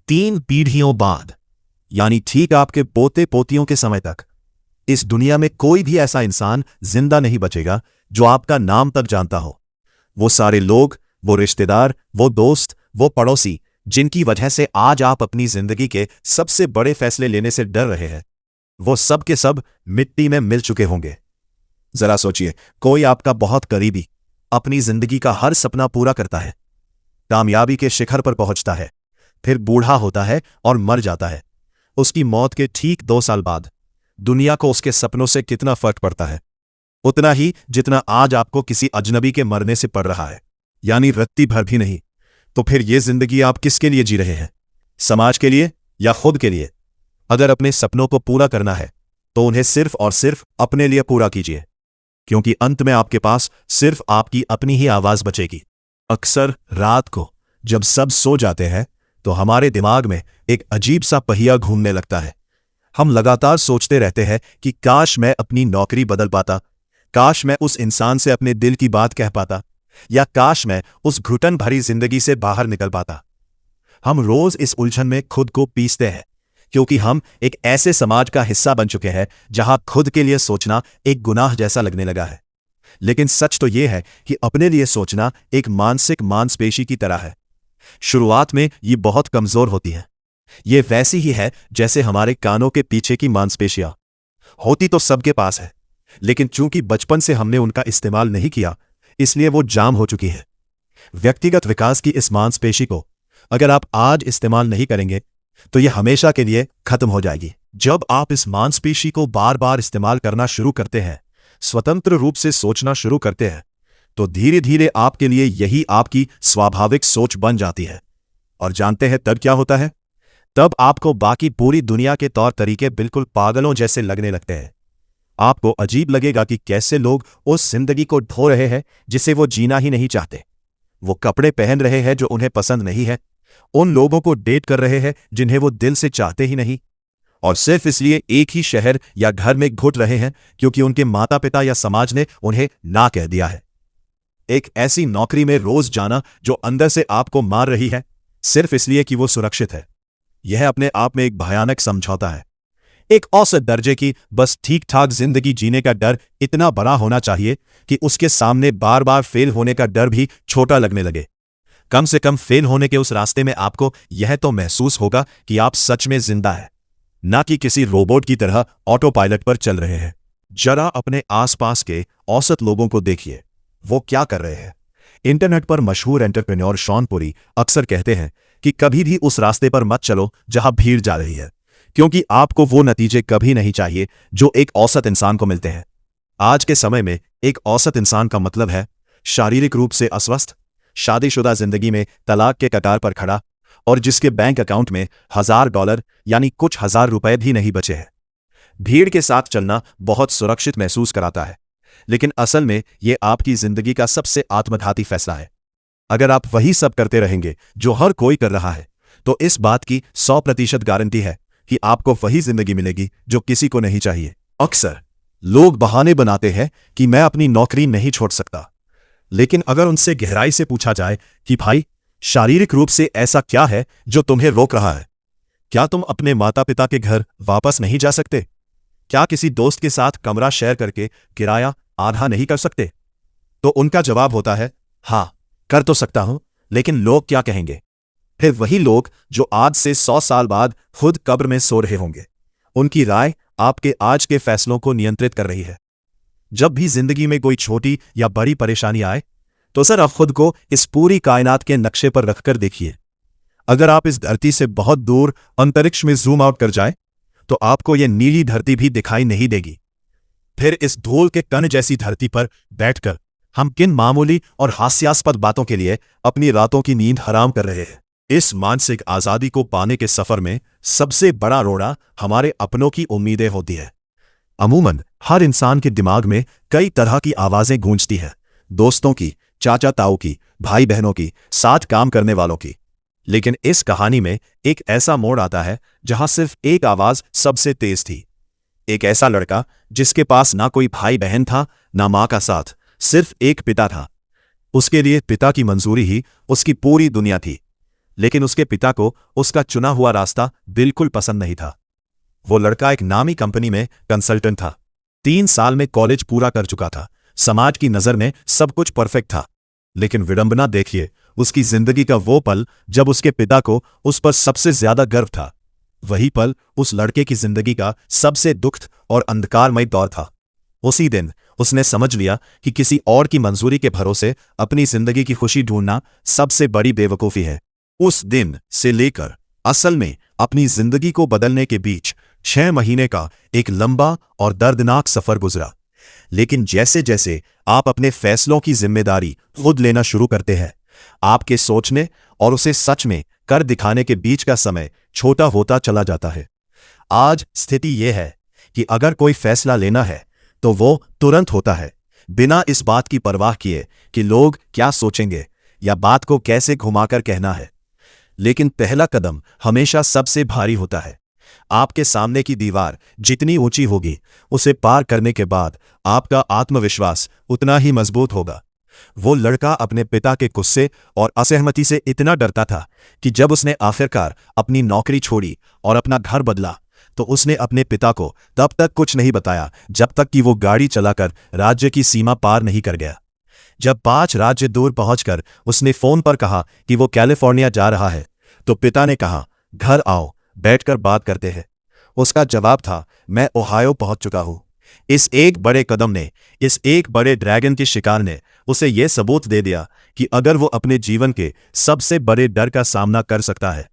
3 पीढ़ियों बाद, यानी ठीक आपके पोते पोतियों के समय तक, इस दुनिया में कोई भी ऐसा इंसान जिंदा नहीं बचेगा जो आपका नाम तक जानता हो। वो सारे लोग, वो रिश्तेदार, वो दोस्त, वो पड़ोसी जिनकी वजह से आज आप अपनी जिंदगी के सबसे बड़े फैसले लेने से डर रहे हैं, वो सब के सब मिट्टी में मिल चुके होंगे। जरा सोचिए, कोई आपका बहुत करीबी अपनी जिंदगी का हर सपना पूरा करता है, कामयाबी के शिखर पर पहुंचता है, फिर बूढ़ा होता है और मर जाता है। उसकी मौत के ठीक 2 साल बाद दुनिया को उसके सपनों से कितना फर्क पड़ता है? उतना ही जितना आज आपको किसी अजनबी के मरने से पड़ रहा है, यानी रत्ती भर भी नहीं। तो फिर ये जिंदगी आप किसके लिए जी रहे हैं? समाज के लिए या खुद के लिए? अगर अपने सपनों को पूरा करना है तो उन्हें सिर्फ और सिर्फ अपने लिए पूरा कीजिए, क्योंकि अंत में आपके पास सिर्फ आपकी अपनी ही आवाज बचेगी। अक्सर रात को जब सब सो जाते हैं तो हमारे दिमाग में एक अजीब सा पहिया घूमने लगता है। हम लगातार सोचते रहते हैं कि काश मैं अपनी नौकरी बदल पाता, काश मैं उस इंसान से अपने दिल की बात कह पाता, या काश मैं उस घुटन भरी जिंदगी से बाहर निकल पाता। हम रोज इस उलझन में खुद को पीसते हैं, क्योंकि हम एक ऐसे समाज का हिस्सा बन चुके हैं जहां खुद के लिए सोचना एक गुनाह जैसा लगने लगा है। लेकिन सच तो यह है कि अपने लिए सोचना एक मानसिक मांसपेशी की तरह है। शुरुआत में ये बहुत कमजोर होती है। ये वैसी ही है जैसे हमारे कानों के पीछे की मांसपेशियां। होती तो सबके पास है, लेकिन चूंकि बचपन से हमने उनका इस्तेमाल नहीं किया, इसलिए वो जाम हो चुकी है। व्यक्तिगत विकास की इस मांसपेशी को अगर आप आज इस्तेमाल नहीं करेंगे तो यह हमेशा के लिए खत्म हो जाएगी। जब आप इस मांसपेशी को बार बार इस्तेमाल करना शुरू करते हैं, स्वतंत्र रूप से सोचना शुरू करते हैं, तो धीरे धीरे आपके लिए यही आपकी स्वाभाविक सोच बन जाती है। और जानते हैं तब क्या होता है? तब आपको बाकी पूरी दुनिया के तौर तरीके बिल्कुल पागलों जैसे लगने लगते हैं। आपको अजीब लगेगा कि कैसे लोग उस जिंदगी को ढो रहे हैं जिसे वो जीना ही नहीं चाहते। वो कपड़े पहन रहे हैं जो उन्हें पसंद नहीं है, उन लोगों को डेट कर रहे हैं जिन्हें वो दिल से चाहते ही नहीं, और सिर्फ इसलिए एक ही शहर या घर में घुट रहे हैं क्योंकि उनके माता पिता या समाज ने उन्हें ना कह दिया है। एक ऐसी नौकरी में रोज जाना जो अंदर से आपको मार रही है सिर्फ इसलिए कि वो सुरक्षित है, यह अपने आप में एक भयानक समझौता है। एक औसत दर्जे की बस ठीक ठाक जिंदगी जीने का डर इतना बड़ा होना चाहिए कि उसके सामने बार बार फेल होने का डर भी छोटा लगने लगे। कम से कम फेल होने के उस रास्ते में आपको यह तो महसूस होगा कि आप सच में जिंदा है, ना कि किसी रोबोट की तरह ऑटो पायलट पर चल रहे हैं। जरा अपने आसपास के औसत लोगों को देखिए, वो क्या कर रहे हैं। इंटरनेट पर मशहूर एंटरप्रेन्योर शॉन पुरी अक्सर कहते हैं कि कभी भी उस रास्ते पर मत चलो जहां भीड़ जा रही है, क्योंकि आपको वो नतीजे कभी नहीं चाहिए जो एक औसत इंसान को मिलते हैं। आज के समय में एक औसत इंसान का मतलब है शारीरिक रूप से अस्वस्थ, शादीशुदा जिंदगी में तलाक के कतार पर खड़ा, और जिसके बैंक अकाउंट में $1000 यानी कुछ हजार रुपए भी नहीं बचे हैं। भीड़ के साथ चलना बहुत सुरक्षित महसूस कराता है, लेकिन असल में यह आपकी जिंदगी का सबसे आत्मघाती फैसला है। अगर आप वही सब करते रहेंगे जो हर कोई कर रहा है, तो इस बात की 100% गारंटी है कि आपको वही जिंदगी मिलेगी जो किसी को नहीं चाहिए। अक्सर लोग बहाने बनाते हैं कि मैं अपनी नौकरी नहीं छोड़ सकता, लेकिन अगर उनसे गहराई से पूछा जाए कि भाई, शारीरिक रूप से ऐसा क्या है जो तुम्हें रोक रहा है? क्या तुम अपने माता पिता के घर वापस नहीं जा सकते? क्या किसी दोस्त के साथ कमरा शेयर करके किराया आधा नहीं कर सकते? तो उनका जवाब होता है, हाँ, कर तो सकता हूं, लेकिन लोग क्या कहेंगे? फिर वही लोग जो आज से 100 साल बाद खुद कब्र में सो रहे होंगे, उनकी राय आपके आज के फैसलों को नियंत्रित कर रही है। जब भी जिंदगी में कोई छोटी या बड़ी परेशानी आए, तो सर आप खुद को इस पूरी कायनात के नक्शे पर रखकर देखिए। अगर आप इस धरती से बहुत दूर अंतरिक्ष में जूम आउट कर जाए, तो आपको यह नीली धरती भी दिखाई नहीं देगी। फिर इस धूल के कण जैसी धरती पर बैठकर हम किन मामूली और हास्यास्पद बातों के लिए अपनी रातों की नींद हराम कर रहे हैं। इस मानसिक आजादी को पाने के सफर में सबसे बड़ा रोड़ा हमारे अपनों की उम्मीदें होती है। अमूमन हर इंसान के दिमाग में कई तरह की आवाजें गूंजती हैं, दोस्तों की, चाचा ताऊ की, भाई बहनों की, साथ काम करने वालों की। लेकिन इस कहानी में एक ऐसा मोड़ आता है जहां सिर्फ एक आवाज सबसे तेज थी। एक ऐसा लड़का जिसके पास ना कोई भाई बहन था, ना मां का साथ, सिर्फ एक पिता था। उसके लिए पिता की मंजूरी ही उसकी पूरी दुनिया थी। लेकिन उसके पिता को उसका चुना हुआ रास्ता बिल्कुल पसंद नहीं था। वो लड़का एक नामी कंपनी में कंसल्टेंट था। 3 साल में कॉलेज पूरा कर चुका था। समाज की नजर में सब कुछ परफेक्ट था। लेकिन विडंबना देखिए, उसकी जिंदगी का वो पल जब उसके पिता को उस पर सबसे ज्यादा गर्व था, वही पल उस लड़के की जिंदगी का सबसे दुखद और अंधकारमय दौर था। उसी दिन उसने समझ लिया कि किसी और की मंजूरी के भरोसे अपनी जिंदगी की खुशी ढूंढना सबसे बड़ी बेवकूफी है। उस दिन से लेकर असल में अपनी जिंदगी को बदलने के बीच 6 महीने का एक लंबा और दर्दनाक सफर गुजरा। लेकिन जैसे जैसे आप अपने फैसलों की जिम्मेदारी खुद लेना शुरू करते हैं, आपके सोचने और उसे सच में कर दिखाने के बीच का समय छोटा होता चला जाता है। आज स्थिति यह है कि अगर कोई फैसला लेना है तो वो तुरंत होता है, बिना इस बात की परवाह किए कि लोग क्या सोचेंगे या बात को कैसे घुमाकर कहना है। लेकिन पहला कदम हमेशा सबसे भारी होता है। आपके सामने की दीवार जितनी ऊंची होगी, उसे पार करने के बाद आपका आत्मविश्वास उतना ही मजबूत होगा। वो लड़का अपने पिता के गुस्से और असहमति से इतना डरता था कि जब उसने आखिरकार अपनी नौकरी छोड़ी और अपना घर बदला, तो उसने अपने पिता को तब तक कुछ नहीं बताया जब तक कि वो गाड़ी चलाकर राज्य की सीमा पार नहीं कर गया। जब 5 राज्य दूर पहुंचकर उसने फोन पर कहा कि वो कैलिफोर्निया जा रहा है, तो पिता ने कहा, घर आओ, बैठकर बात करते हैं। उसका जवाब था, मैं ओहायो पहुंच चुका हूं। इस एक बड़े कदम ने, इस एक बड़े ड्रैगन के शिकार ने उसे यह सबूत दे दिया कि अगर वो अपने जीवन के सबसे बड़े डर का सामना कर सकता है,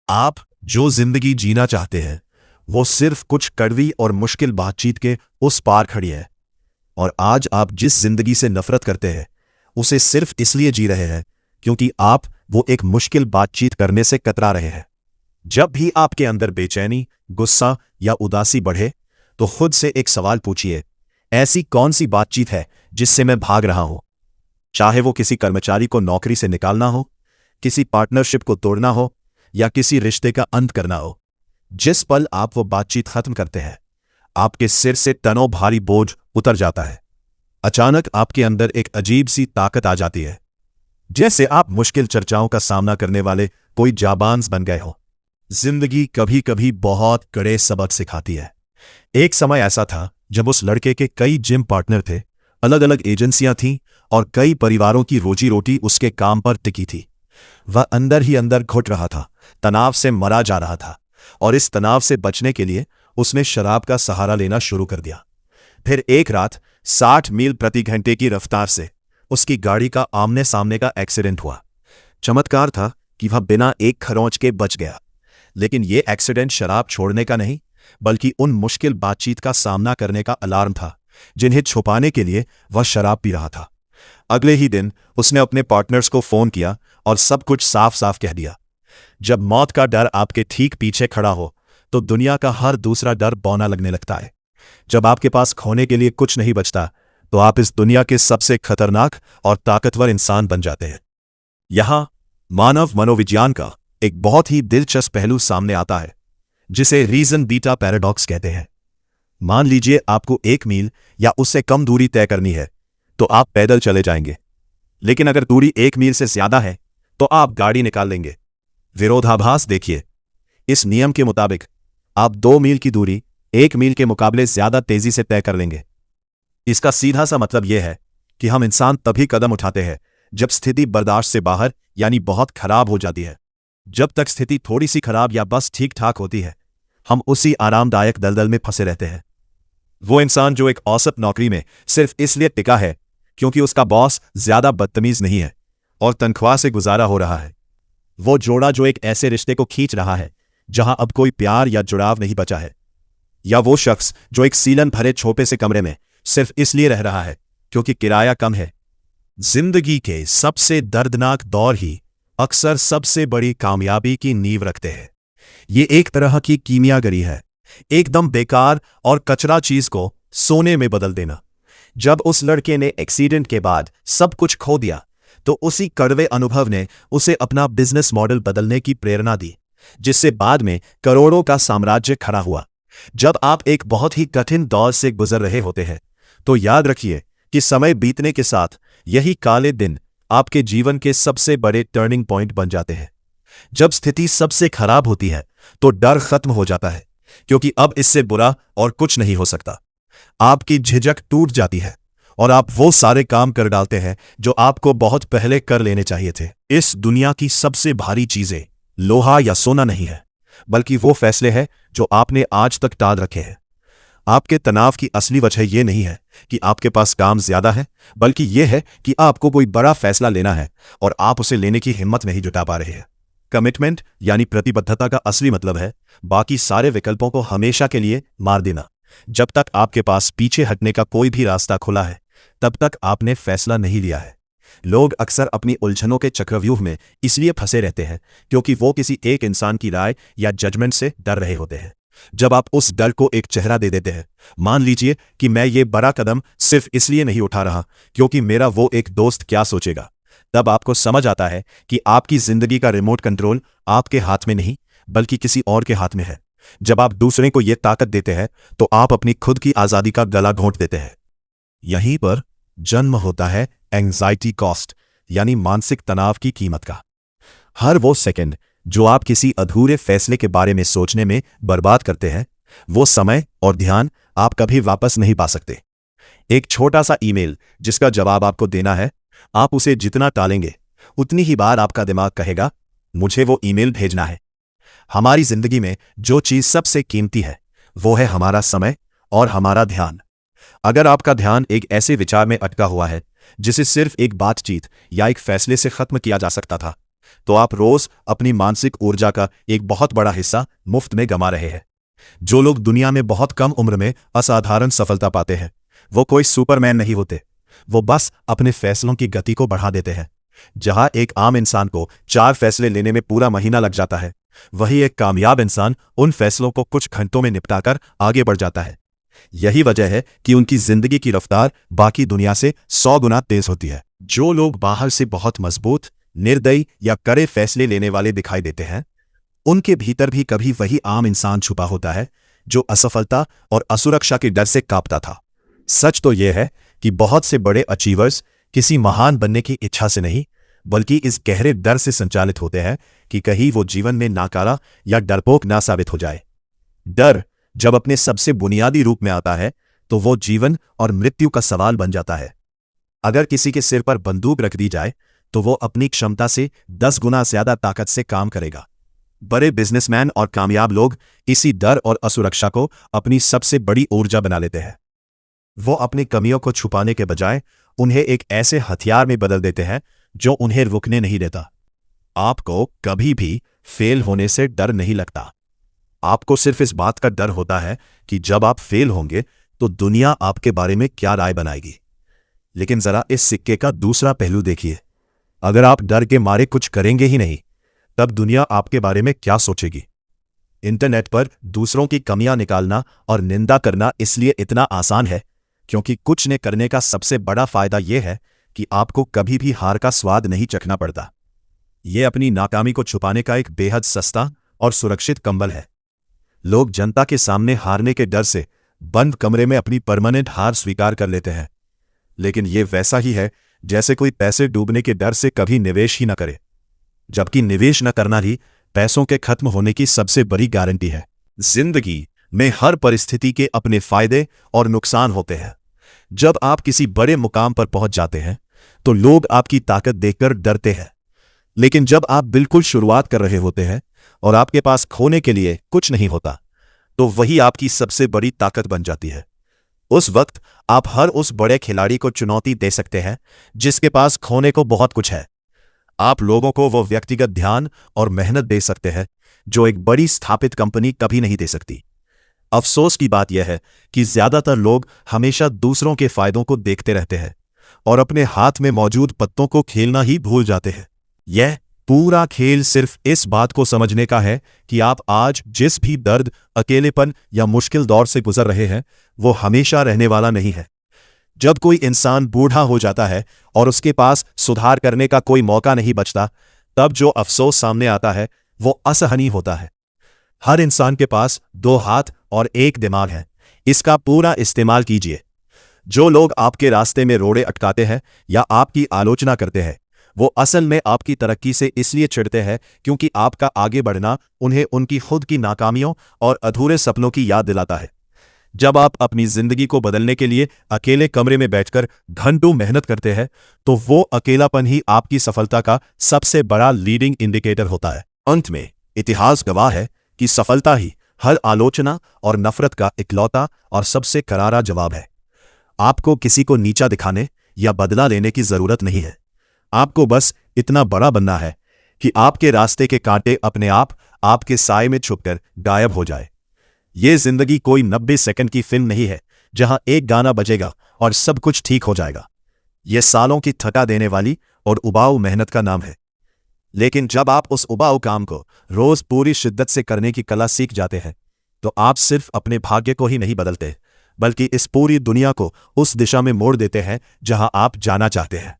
आप जो जिंदगी जीना चाहते हैं वो सिर्फ कुछ कड़वी और मुश्किल बातचीत के उस पार खड़ी है। और आज आप जिस जिंदगी से नफरत करते हैं, उसे सिर्फ इसलिए जी रहे हैं क्योंकि आप वो एक मुश्किल बातचीत करने से कतरा रहे हैं। जब भी आपके अंदर बेचैनी, गुस्सा या उदासी बढ़े, तो खुद से एक सवाल पूछिए, ऐसी कौन सी बातचीत है जिससे मैं भाग रहा हूं? चाहे वो किसी कर्मचारी को नौकरी से निकालना हो, किसी पार्टनरशिप को तोड़ना हो या किसी रिश्ते का अंत करना हो। जिस पल आप वो बातचीत खत्म करते हैं, आपके सिर से तनो भारी बोझ उतर जाता है। अचानक आपके अंदर एक अजीब सी ताकत आ जाती है, जैसे आप मुश्किल चर्चाओं का सामना करने वाले कोई जाबांज बन गए हो। जिंदगी कभी कभी बहुत कड़े सबक सिखाती है। एक समय ऐसा था जब उस लड़के के कई जिम पार्टनर थे, अलग अलग एजेंसियां थीं और कई परिवारों की रोजी रोटी उसके काम पर टिकी थी। वह अंदर ही अंदर घुट रहा था, तनाव से मरा जा रहा था, और इस तनाव से बचने के लिए उसने शराब का सहारा लेना शुरू कर दिया। फिर एक रात 60 मील प्रति घंटे की रफ्तार से उसकी गाड़ी का आमने सामने का एक्सीडेंट हुआ। चमत्कार था कि वह बिना एक खरोंच के बच गया। लेकिन यह एक्सीडेंट शराब छोड़ने का नहीं, बल्कि उन मुश्किल बातचीत का सामना करने का अलार्म था जिन्हें छुपाने के लिए वह शराब पी रहा था। अगले ही दिन उसने अपने पार्टनर्स को फोन किया और सब कुछ साफ साफ कह दिया। जब मौत का डर आपके ठीक पीछे खड़ा हो, तो दुनिया का हर दूसरा डर बौना लगने लगता है। जब आपके पास खोने के लिए कुछ नहीं बचता, तो आप इस दुनिया के सबसे खतरनाक और ताकतवर इंसान बन जाते हैं। यहां मानव मनोविज्ञान का एक बहुत ही दिलचस्प पहलू सामने आता है, जिसे रीजन बीटा पैराडॉक्स कहते हैं। मान लीजिए आपको 1 मील या उससे कम दूरी तय करनी है, तो आप पैदल चले जाएंगे। लेकिन अगर दूरी 1 मील से ज्यादा है, तो आप गाड़ी निकाल लेंगे। विरोधाभास देखिए। इस नियम के मुताबिक आप 2 मील की दूरी 1 मील के मुकाबले ज्यादा तेजी से तय कर लेंगे। इसका सीधा सा मतलब यह है कि हम इंसान तभी कदम उठाते हैं जब स्थिति बर्दाश्त से बाहर यानी बहुत खराब हो जाती है। जब तक स्थिति थोड़ी सी खराब या बस ठीक ठाक होती है, हम उसी आरामदायक दलदल में फंसे रहते हैं। वो इंसान जो एक औसत नौकरी में सिर्फ इसलिए टिका है क्योंकि उसका बॉस ज्यादा बदतमीज नहीं है और तनख्वाह से गुजारा हो रहा है। वो जोड़ा जो एक ऐसे रिश्ते को खींच रहा है जहां अब कोई प्यार या जुड़ाव नहीं बचा है। या वो शख्स जो एक सीलन भरे छोटे से कमरे में सिर्फ इसलिए रह रहा है क्योंकि किराया कम है। जिंदगी के सबसे दर्दनाक दौर ही अक्सर सबसे बड़ी कामयाबी की नींव रखते हैं। ये एक तरह की कीमियागरी है, एकदम बेकार और कचरा चीज को सोने में बदल देना। जब उस लड़के ने एक्सीडेंट के बाद सब कुछ खो दिया, तो उसी कड़वे अनुभव ने उसे अपना बिजनेस मॉडल बदलने की प्रेरणा दी, जिससे बाद में करोड़ों का साम्राज्य खड़ा हुआ। जब आप एक बहुत ही कठिन दौर से गुजर रहे होते हैं, तो याद रखिए कि समय बीतने के साथ यही काले दिन आपके जीवन के सबसे बड़े टर्निंग पॉइंट बन जाते हैं। जब स्थिति सबसे खराब होती है तो डर खत्म हो जाता है, क्योंकि अब इससे बुरा और कुछ नहीं हो सकता। आपकी झिझक टूट जाती है और आप वो सारे काम कर डालते हैं जो आपको बहुत पहले कर लेने चाहिए थे। इस दुनिया की सबसे भारी चीजें लोहा या सोना नहीं है, बल्कि वो फैसले हैं जो आपने आज तक टाल रखे हैं। आपके तनाव की असली वजह यह नहीं है कि आपके पास काम ज्यादा है, बल्कि यह है कि आपको कोई बड़ा फैसला लेना है और आप उसे लेने की हिम्मत नहीं जुटा पा रहे हैं। कमिटमेंट यानी प्रतिबद्धता का असली मतलब है बाकी सारे विकल्पों को हमेशा के लिए मार देना। जब तक आपके पास पीछे हटने का कोई भी रास्ता खुला है, तब तक आपने फैसला नहीं लिया है। लोग अक्सर अपनी उलझनों के चक्रव्यूह में इसलिए फंसे रहते हैं क्योंकि वो किसी एक इंसान की राय या जजमेंट से डर रहे होते हैं। जब आप उस डर को एक चेहरा दे देते हैं, मान लीजिए कि मैं ये बड़ा कदम सिर्फ इसलिए नहीं उठा रहा क्योंकि मेरा वो एक दोस्त क्या सोचेगा, तब आपको समझ आता है कि आपकी जिंदगी का रिमोट कंट्रोल आपके हाथ में नहीं बल्कि किसी और के हाथ में है। जब आप दूसरे को यह ताकत देते हैं तो आप अपनी खुद की आजादी का गला घोंट देते हैं। यहीं पर जन्म होता है एंग्जाइटी कॉस्ट यानी मानसिक तनाव की कीमत का। हर वो सेकंड जो आप किसी अधूरे फैसले के बारे में सोचने में बर्बाद करते हैं, वो समय और ध्यान आप कभी वापस नहीं पा सकते। एक छोटा सा ईमेल जिसका जवाब आपको देना है, आप उसे जितना टालेंगे उतनी ही बार आपका दिमाग कहेगा मुझे वो ईमेल भेजना है। हमारी जिंदगी में जो चीज सबसे कीमती है वो है हमारा समय और हमारा ध्यान। अगर आपका ध्यान एक ऐसे विचार में अटका हुआ है जिसे सिर्फ एक बातचीत या एक फैसले से खत्म किया जा सकता था, तो आप रोज अपनी मानसिक ऊर्जा का एक बहुत बड़ा हिस्सा मुफ्त में गंवा रहे हैं। जो लोग दुनिया में बहुत कम उम्र में असाधारण सफलता पाते हैं, वो कोई सुपरमैन नहीं होते, वो बस अपने फैसलों की गति को बढ़ा देते हैं। जहां एक आम इंसान को 4 फैसले लेने में पूरा महीना लग जाता है, वही एक कामयाब इंसान उन फैसलों को कुछ घंटों में निपटाकर आगे बढ़ जाता है। यही वजह है कि उनकी जिंदगी की रफ्तार बाकी दुनिया से 100 गुना तेज होती है। जो लोग बाहर से बहुत मजबूत, निर्दयी या कड़े फैसले लेने वाले दिखाई देते हैं, उनके भीतर भी कभी वही आम इंसान छुपा होता है जो असफलता और असुरक्षा के डर से कांपता था। सच तो यह है कि बहुत से बड़े अचीवर्स किसी महान बनने की इच्छा से नहीं, बल्कि इस गहरे डर से संचालित होते हैं कि कहीं वो जीवन में नाकारा या डरपोक ना साबित हो जाए। डर जब अपने सबसे बुनियादी रूप में आता है तो वो जीवन और मृत्यु का सवाल बन जाता है। अगर किसी के सिर पर बंदूक रख दी जाए तो वो अपनी क्षमता से 10 गुना ज्यादा ताकत से काम करेगा। बड़े बिजनेसमैन और कामयाब लोग इसी डर और असुरक्षा को अपनी सबसे बड़ी ऊर्जा बना लेते हैं। वो अपनी कमियों को छुपाने के बजाय उन्हें एक ऐसे हथियार में बदल देते हैं जो उन्हें रुकने नहीं देता। आपको कभी भी फेल होने से डर नहीं लगता। आपको सिर्फ इस बात का डर होता है कि जब आप फेल होंगे तो दुनिया आपके बारे में क्या राय बनाएगी। लेकिन जरा इस सिक्के का दूसरा पहलू देखिए। अगर आप डर के मारे कुछ करेंगे ही नहीं, तब दुनिया आपके बारे में क्या सोचेगी। इंटरनेट पर दूसरों की कमियां निकालना और निंदा करना इसलिए इतना आसान है क्योंकि कुछ ने करने का सबसे बड़ा फायदा यह है कि आपको कभी भी हार का स्वाद नहीं चखना पड़ता। यह अपनी नाकामी को छुपाने का एक बेहद सस्ता और सुरक्षित कंबल है। लोग जनता के सामने हारने के डर से बंद कमरे में अपनी परमानेंट हार स्वीकार कर लेते हैं, लेकिन यह वैसा ही है जैसे कोई पैसे डूबने के डर से कभी निवेश ही न करे, जबकि निवेश न करना ही पैसों के खत्म होने की सबसे बड़ी गारंटी है। जिंदगी में हर परिस्थिति के अपने फायदे और नुकसान होते हैं। जब आप किसी बड़े मुकाम पर पहुंच जाते हैं तो लोग आपकी ताकत देखकर डरते हैं, लेकिन जब आप बिल्कुल शुरुआत कर रहे होते हैं और आपके पास खोने के लिए कुछ नहीं होता, तो वही आपकी सबसे बड़ी ताकत बन जाती है। उस वक्त आप हर उस बड़े खिलाड़ी को चुनौती दे सकते हैं जिसके पास खोने को बहुत कुछ है। आप लोगों को वो व्यक्तिगत ध्यान और मेहनत दे सकते हैं जो एक बड़ी स्थापित कंपनी कभी नहीं दे सकती। अफसोस की बात यह है कि ज्यादातर लोग हमेशा दूसरों के फायदों को देखते रहते हैं और अपने हाथ में मौजूद पत्तों को खेलना ही भूल जाते हैं। यह पूरा खेल सिर्फ इस बात को समझने का है कि आप आज जिस भी दर्द, अकेलेपन या मुश्किल दौर से गुजर रहे हैं, वो हमेशा रहने वाला नहीं है। जब कोई इंसान बूढ़ा हो जाता है और उसके पास सुधार करने का कोई मौका नहीं बचता, तब जो अफसोस सामने आता है वो असहनीय होता है। हर इंसान के पास 2 हाथ और 1 दिमाग है, इसका पूरा इस्तेमाल कीजिए। जो लोग आपके रास्ते में रोड़े अटकाते हैं या आपकी आलोचना करते हैं, वो असल में आपकी तरक्की से इसलिए चिढ़ते हैं क्योंकि आपका आगे बढ़ना उन्हें उनकी खुद की नाकामियों और अधूरे सपनों की याद दिलाता है। जब आप अपनी जिंदगी को बदलने के लिए अकेले कमरे में बैठकर घंटों मेहनत करते हैं, तो वो अकेलापन ही आपकी सफलता का सबसे बड़ा लीडिंग इंडिकेटर होता है। अंत में इतिहास गवाह है कि सफलता ही हर आलोचना और नफरत का इकलौता और सबसे करारा जवाब है। आपको किसी को नीचा दिखाने या बदला लेने की जरूरत नहीं है। आपको बस इतना बड़ा बनना है कि आपके रास्ते के कांटे अपने आप आपके साए में छुपकर गायब हो जाए। ये जिंदगी कोई 90 सेकंड की फिल्म नहीं है जहां एक गाना बजेगा और सब कुछ ठीक हो जाएगा। यह सालों की थका देने वाली और उबाऊ मेहनत का नाम है। लेकिन जब आप उस उबाऊ काम को रोज पूरी शिद्दत से करने की कला सीख जाते हैं, तो आप सिर्फ अपने भाग्य को ही नहीं बदलते, बल्कि इस पूरी दुनिया को उस दिशा में मोड़ देते हैं जहां आप जाना चाहते हैं।